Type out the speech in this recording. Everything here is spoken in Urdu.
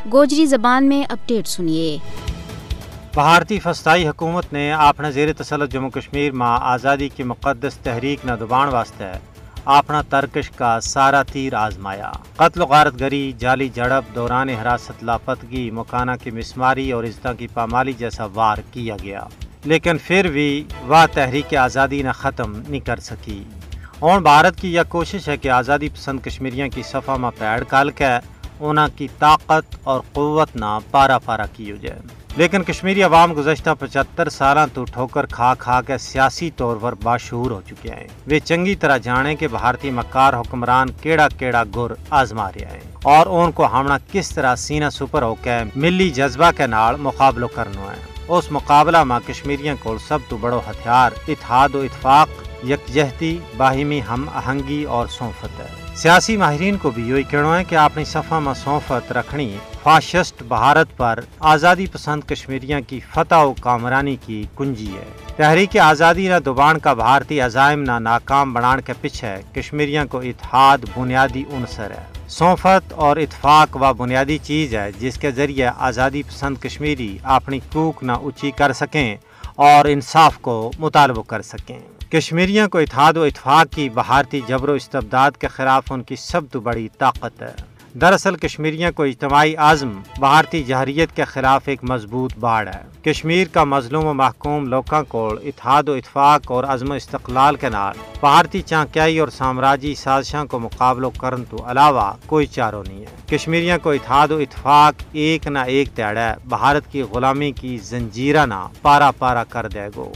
گوجری زبان میں اپڈیٹ سنیے۔ بھارتی فسطائی حکومت نے اپنا زیر تسلط جموں کشمیر میں آزادی کی مقدس تحریک نہ دبان واسطے اپنا ترکش کا سارا تیر آزمایا۔ قتل و غارت گری، جعلی جھڑپ، دوران حراست لاپتگی، مکانہ کی مسماری اور عزتوں کی پامالی جیسا وار کیا گیا، لیکن پھر بھی وہ تحریک آزادی نہ ختم نہیں کر سکی۔ اور بھارت کی یہ کوشش ہے کہ آزادی پسند کشمیریوں کی صفحہ میں پیڑ کال کے انہاں کی طاقت اور قوت نہ پارا پارا کی ہو جائے، لیکن کشمیری عوام گزشتہ 75 سالاں تو ٹھوکر کھا کھا کے سیاسی طور پر باشعور ہو چکے ہیں۔ وہ چنگی طرح جانے کہ بھارتی مکار حکمران کیڑا کیڑا گر آزما رہے ہیں اور ان کو ہمنا کس طرح سینہ سپر ہو کے ملی جذبہ کے نال مقابلہ کرنا ہے۔ اس مقابلہ میں کشمیریوں کو سب تو بڑو ہتھیار اتحاد و اتفاق، یکجہتی، باہمی ہم آہنگی اور صنفت ہے۔ سیاسی ماہرین کو بھی یہی کہنا ہے کہ اپنی صفحہ میں صنفت رکھنی فاشسٹ بھارت پر آزادی پسند کشمیریوں کی فتح و کامرانی کی کنجی ہے۔ تحریک آزادی نہ دوبان کا بھارتی عزائم نہ ناکام بنان کے پیچھے کشمیریوں کو اتحاد بنیادی عنصر ہے۔ صنفت اور اتفاق وہ بنیادی چیز ہے جس کے ذریعے آزادی پسند کشمیری اپنی کوک نہ اونچی کر سکیں اور انصاف کو مطالبہ کر سکیں۔ کشمیریوں کو اتحاد و اتفاق کی بھارتی جبر و استبداد کے خلاف ان کی سب تو بڑی طاقت ہے۔ دراصل کشمیریوں کو اجتماعی عزم بھارتی جہریت کے خلاف ایک مضبوط باڑ ہے۔ کشمیر کا مظلوم و محکوم لوکاں کو اتحاد و اتفاق اور عزم و استقلال کے نال بھارتی چانکیائی اور سامراجی سازشاں کو مقابلہ کرن تو علاوہ کوئی چارہ نہیں ہے۔ کشمیریوں کو اتحاد و اتفاق ایک نہ ایک تیڑے بھارت کی غلامی کی زنجیرہ نہ پارا پارا کر دے گو۔